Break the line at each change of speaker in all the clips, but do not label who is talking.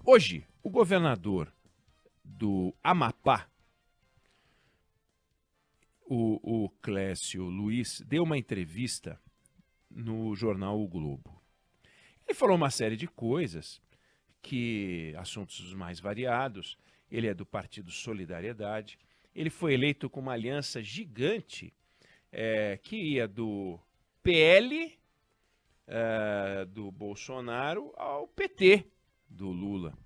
Hoje, o governador do Amapá, o Clécio Luiz, deu uma entrevista no jornal O Globo. Ele falou uma série de coisas, assuntos mais variados. Ele é do Partido Solidariedade. Ele foi eleito com uma aliança gigante que ia do PL do Bolsonaro ao PT do Lula.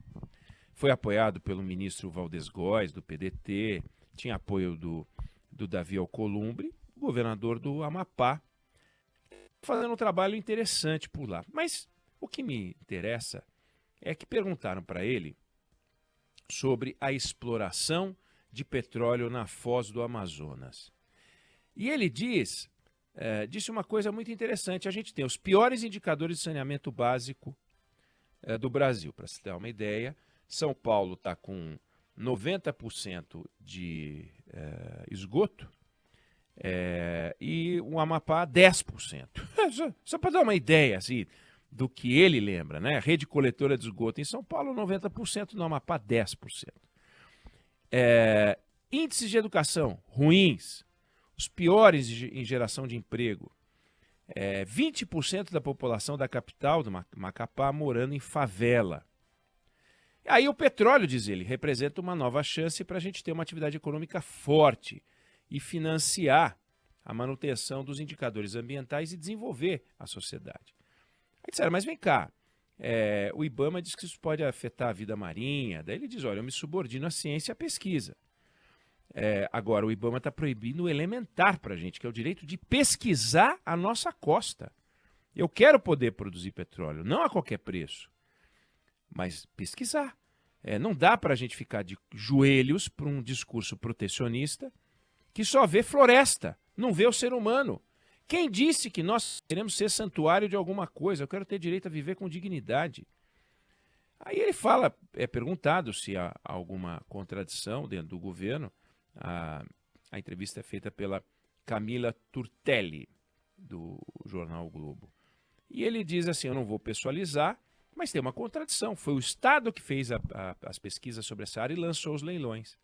Foi apoiado pelo ministro Valdez Góes, do PDT, tinha apoio do Davi Alcolumbre, governador do Amapá, fazendo um trabalho interessante por lá. Mas o que me interessa é que perguntaram para ele sobre a exploração de petróleo na foz do Amazonas. E ele disse uma coisa muito interessante. A gente tem os piores indicadores de saneamento básico do Brasil. Para se ter uma ideia, São Paulo está com 90% de esgoto e o Amapá 10%. Só para dar uma ideia assim, do que ele lembra, né? Rede coletora de esgoto em São Paulo 90%, no Amapá 10%. Índices de educação ruins, os piores em geração de emprego. 20% da população da capital, do Macapá, morando em favela. Aí o petróleo, diz ele, representa uma nova chance para a gente ter uma atividade econômica forte e financiar a manutenção dos indicadores ambientais e desenvolver a sociedade. Aí disseram, mas vem cá, o IBAMA diz que isso pode afetar a vida marinha. Daí ele diz, olha, eu me subordino à ciência e à pesquisa. Agora, o IBAMA está proibindo o elementar para a gente, que é o direito de pesquisar a nossa costa. Eu quero poder produzir petróleo, não a qualquer preço, mas pesquisar. Não dá para a gente ficar de joelhos para um discurso protecionista que só vê floresta, não vê o ser humano. Quem disse que nós queremos ser santuário de alguma coisa? Eu quero ter direito a viver com dignidade. Aí ele fala, é perguntado se há alguma contradição dentro do governo. A entrevista é feita pela Camila Turtelli, do jornal o Globo. E ele diz assim, eu não vou pessoalizar, mas tem uma contradição. Foi o Estado que fez as pesquisas sobre essa área e lançou os leilões.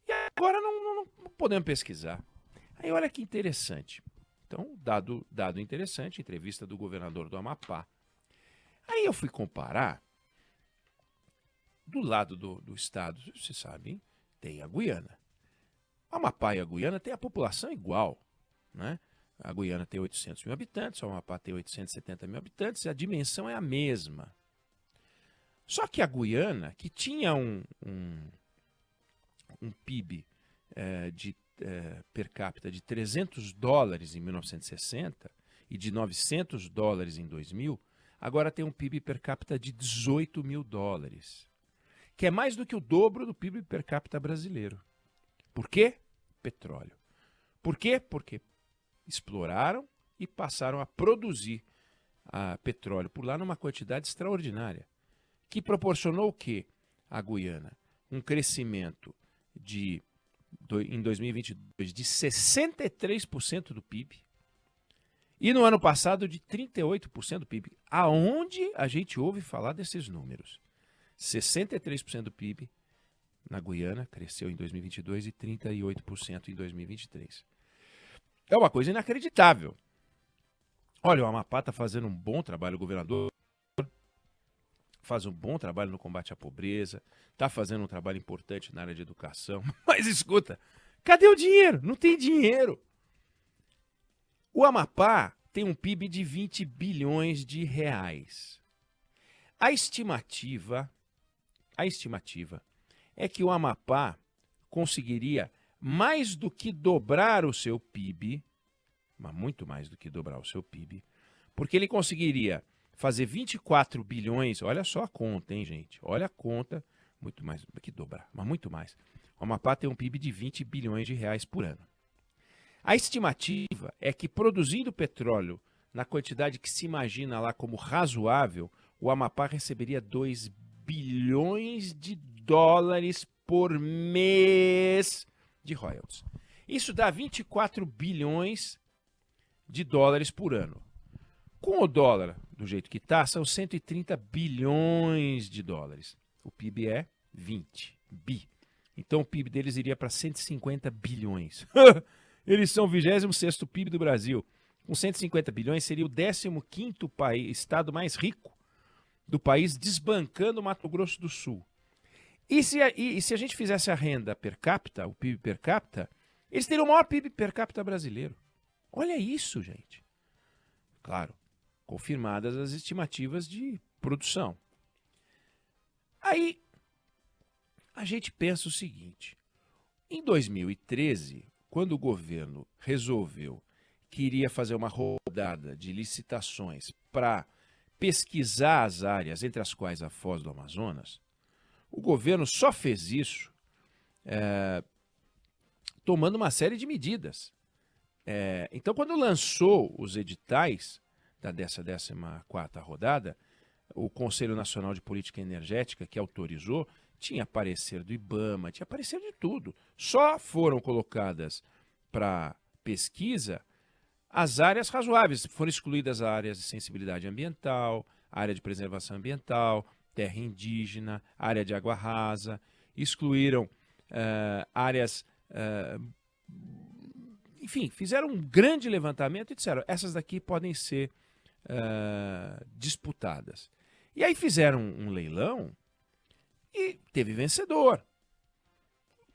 E agora não podemos pesquisar. Aí olha que interessante. Então, dado interessante, entrevista do governador do Amapá. Aí eu fui comparar, do lado do Estado, vocês sabem, tem a Guiana. O Amapá e a Guiana têm a população igual, né? A Guiana tem 800 mil habitantes, o Amapá tem 870 mil habitantes, a dimensão é a mesma. Só que a Guiana, que tinha um PIB per capita de $300 em 1960 e de $900 em 2000, agora tem um PIB per capita de $18 mil, que é mais do que o dobro do PIB per capita brasileiro. Por quê? Petróleo. Por quê? Porque exploraram e passaram a produzir petróleo por lá numa quantidade extraordinária, que proporcionou o quê? A Guiana, um crescimento em 2022 de 63% do PIB e no ano passado de 38% do PIB. Aonde a gente ouve falar desses números? 63% do PIB na Guiana cresceu em 2022 e 38% em 2023. É uma coisa inacreditável. Olha, o Amapá está fazendo um bom trabalho, o governador faz um bom trabalho no combate à pobreza, está fazendo um trabalho importante na área de educação. Mas escuta, cadê o dinheiro? Não tem dinheiro. O Amapá tem um PIB de 20 bilhões de reais. A estimativa é que o Amapá conseguiria mais do que dobrar o seu PIB, mas muito mais do que dobrar o seu PIB, porque ele conseguiria fazer 24 bilhões, olha só a conta, hein, gente? Olha a conta, muito mais do que dobrar, mas muito mais. O Amapá tem um PIB de 20 bilhões de reais por ano. A estimativa é que produzindo petróleo na quantidade que se imagina lá como razoável, o Amapá receberia 2 bilhões de dólares por mês de royalties. Isso dá 24 bilhões de dólares por ano. Com o dólar do jeito que está, são 130 bilhões de dólares. O PIB é 20 bi. Então o PIB deles iria para 150 bilhões. Eles são o 26º PIB do Brasil. Com 150 bilhões, seria o 15º estado mais rico do país, desbancando o Mato Grosso do Sul. E se a gente fizesse a renda per capita, o PIB per capita, eles teriam o maior PIB per capita brasileiro. Olha isso, gente. Claro, confirmadas as estimativas de produção. Aí, a gente pensa o seguinte. Em 2013, quando o governo resolveu que iria fazer uma rodada de licitações para pesquisar as áreas, entre as quais a Foz do Amazonas, o governo só fez isso tomando uma série de medidas. Então, quando lançou os editais dessa 14ª rodada, o Conselho Nacional de Política Energética, que autorizou, tinha parecer do IBAMA, tinha parecer de tudo. Só foram colocadas para pesquisa as áreas razoáveis. Foram excluídas as áreas de sensibilidade ambiental, área de preservação ambiental, terra indígena, área de água rasa, excluíram áreas... enfim, fizeram um grande levantamento e disseram, essas daqui podem ser disputadas. E aí fizeram um leilão e teve vencedor.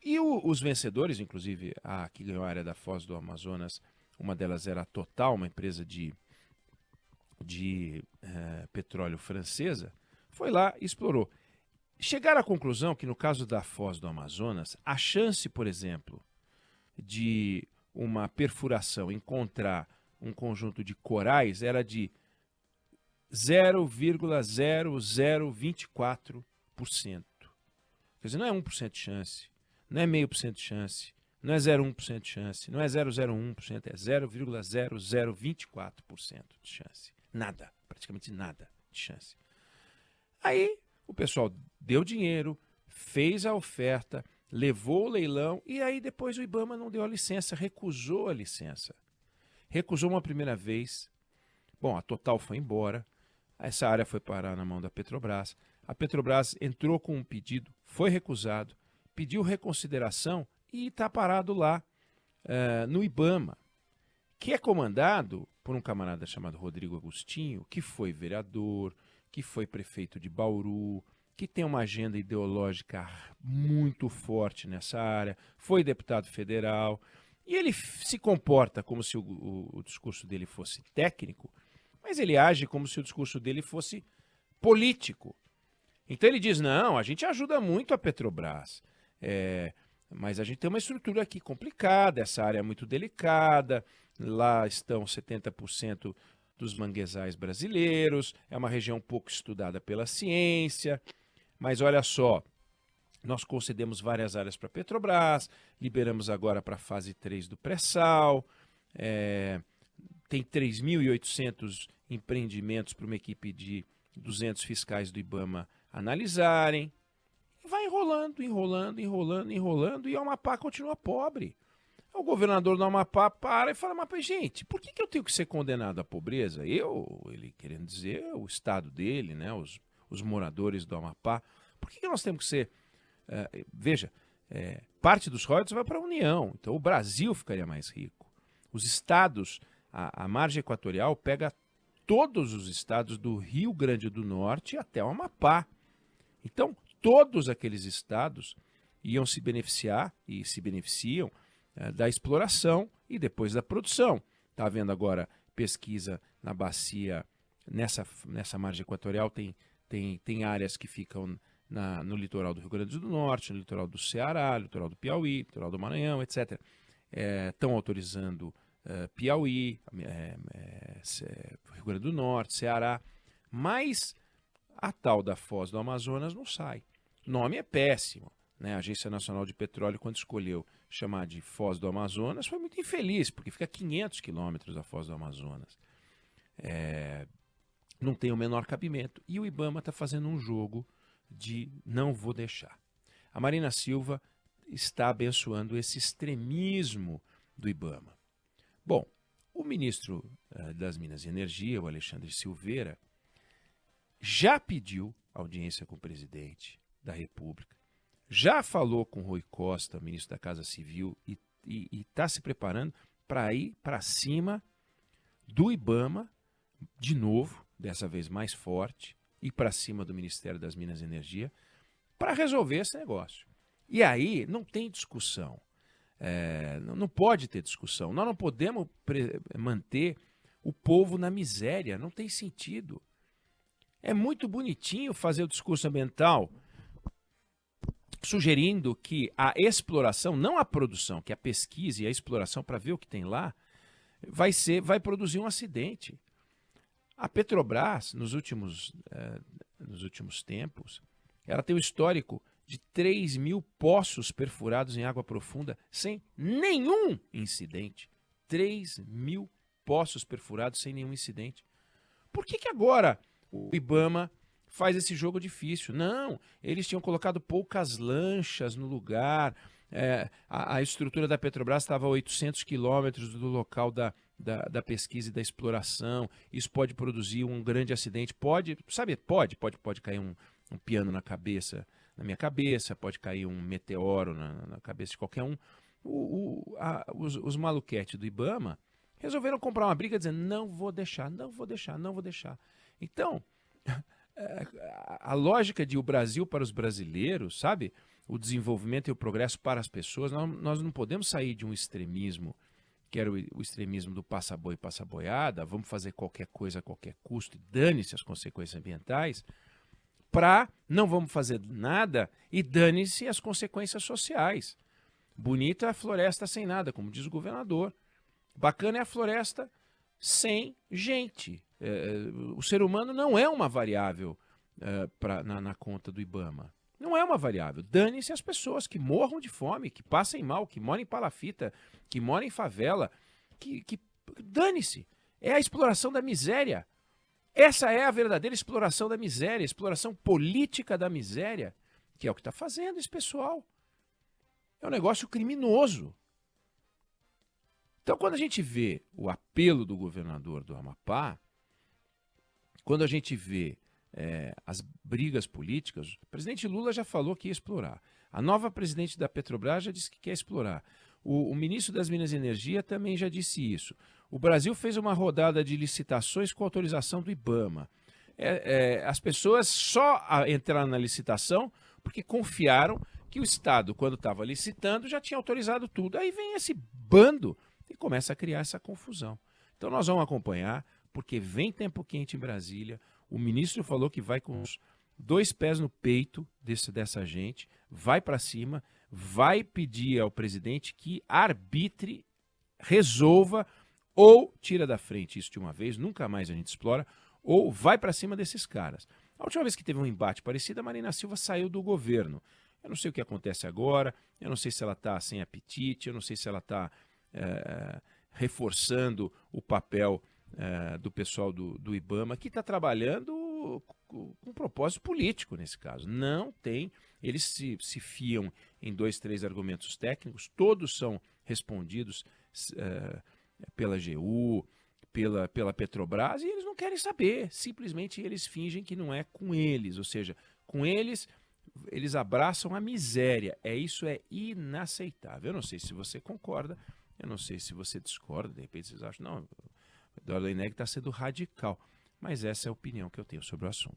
E os vencedores, inclusive a que ganhou a área da Foz do Amazonas, uma delas era a Total, uma empresa de petróleo francesa, foi lá e explorou. Chegaram à conclusão que no caso da Foz do Amazonas, a chance, por exemplo, de uma perfuração encontrar um conjunto de corais era de 0,0024%. Quer dizer, não é 1% de chance, não é 0,5% de chance, não é 0,1% de chance, não é 0,01%, é 0,0024% de chance. Nada, praticamente nada de chance. Aí o pessoal deu dinheiro, fez a oferta, levou o leilão e aí depois o IBAMA não deu a licença, recusou a licença. Recusou uma primeira vez. Bom, a Total foi embora. Essa área foi parar na mão da Petrobras. A Petrobras entrou com um pedido, foi recusado, pediu reconsideração e está parado lá no IBAMA, que é comandado por um camarada chamado Rodrigo Agostinho, que foi vereador, que foi prefeito de Bauru, que tem uma agenda ideológica muito forte nessa área, foi deputado federal, e ele se comporta como se o discurso dele fosse técnico, mas ele age como se o discurso dele fosse político. Então ele diz, não, a gente ajuda muito a Petrobras, mas a gente tem uma estrutura aqui complicada, essa área é muito delicada, lá estão 70% dos manguezais brasileiros, é uma região pouco estudada pela ciência, mas olha só, nós concedemos várias áreas para a Petrobras, liberamos agora para a fase 3 do pré-sal, tem 3.800 empreendimentos para uma equipe de 200 fiscais do IBAMA analisarem. Vai enrolando, enrolando, enrolando, enrolando e o Amapá continua pobre. O governador do Amapá para e fala, mas gente, por que eu tenho que ser condenado à pobreza? Ele querendo dizer, o estado dele, né, os moradores do Amapá, por que nós temos que ser... veja, parte dos royalties vai para a União, então o Brasil ficaria mais rico. Os estados, a margem equatorial pega todos os estados do Rio Grande do Norte até o Amapá. Então, todos aqueles estados iam se beneficiar e se beneficiam da exploração e depois da produção. Está havendo agora pesquisa na bacia, nessa margem equatorial, tem áreas que ficam no litoral do Rio Grande do Norte, no litoral do Ceará, no litoral do Piauí, litoral do Maranhão, etc. Estão autorizando Piauí, Rio Grande do Norte, Ceará, mas a tal da Foz do Amazonas não sai. O nome é péssimo, né? A Agência Nacional de Petróleo, quando escolheu chamar de Foz do Amazonas, foi muito infeliz, porque fica a 500 quilômetros da Foz do Amazonas. Não tem o menor cabimento. E o IBAMA está fazendo um jogo de não vou deixar. A Marina Silva está abençoando esse extremismo do IBAMA. Bom, o ministro das Minas e Energia, o Alexandre Silveira, já pediu audiência com o presidente da República, já falou com Rui Costa, ministro da Casa Civil, e está se preparando para ir para cima do IBAMA, de novo, dessa vez mais forte, e para cima do Ministério das Minas e Energia, para resolver esse negócio. E aí não tem discussão. Não pode ter discussão. Nós não podemos manter o povo na miséria. Não tem sentido. É muito bonitinho fazer o discurso ambiental sugerindo que a exploração, não a produção, que a pesquisa e a exploração para ver o que tem lá, vai produzir um acidente. A Petrobras, nos últimos tempos, ela tem um histórico de 3 mil poços perfurados em água profunda sem nenhum incidente. 3 mil poços perfurados sem nenhum incidente. Por que agora o IBAMA faz esse jogo difícil? Não, eles tinham colocado poucas lanchas no lugar. A estrutura da Petrobras estava a 800 quilômetros do local da pesquisa e da exploração. Isso pode produzir um grande acidente. Pode cair um piano na minha cabeça, pode cair um meteoro na cabeça de qualquer um. Os maluquetes do IBAMA resolveram comprar uma briga dizendo não vou deixar. Então, a lógica de o Brasil para os brasileiros, sabe? O desenvolvimento e o progresso para as pessoas, nós não podemos sair de um extremismo, que era o extremismo do passa-boi e passa-boiada, vamos fazer qualquer coisa a qualquer custo e dane-se as consequências ambientais, para não vamos fazer nada e dane-se as consequências sociais. Bonita é a floresta sem nada, como diz o governador. Bacana é a floresta sem gente. O ser humano não é uma variável na conta do IBAMA. Não é uma variável. Dane-se as pessoas que morram de fome, que passem mal, que moram em palafita, que moram em favela. Dane-se. É a exploração da miséria. Essa é a verdadeira exploração da miséria, a exploração política da miséria, que é o que está fazendo esse pessoal. É um negócio criminoso. Então, quando a gente vê o apelo do governador do Amapá, quando a gente vê as brigas políticas, o presidente Lula já falou que ia explorar. A nova presidente da Petrobras já disse que quer explorar. O ministro das Minas e Energia também já disse isso. O Brasil fez uma rodada de licitações com autorização do IBAMA. As pessoas só entraram na licitação porque confiaram que o Estado, quando estava licitando, já tinha autorizado tudo. Aí vem esse bando e começa a criar essa confusão. Então nós vamos acompanhar, porque vem tempo quente em Brasília. O ministro falou que vai com os 2 pés no peito dessa gente, vai para cima, vai pedir ao presidente que arbitre, resolva, ou tira da frente isso de uma vez, nunca mais a gente explora, ou vai para cima desses caras. A última vez que teve um embate parecido, a Marina Silva saiu do governo. Eu não sei o que acontece agora, eu não sei se ela está sem apetite, eu não sei se ela está reforçando o papel do pessoal do IBAMA, que está trabalhando com propósito político nesse caso. Não tem, eles se fiam em 2, 3 argumentos técnicos, todos são respondidos pela AGU, pela Petrobras, e eles não querem saber, simplesmente eles fingem que não é com eles, ou seja, com eles abraçam a miséria. Isso é inaceitável. Eu não sei se você concorda, eu não sei se você discorda, de repente vocês acham, não, o Eduardo Loineg está sendo radical, mas essa é a opinião que eu tenho sobre o assunto.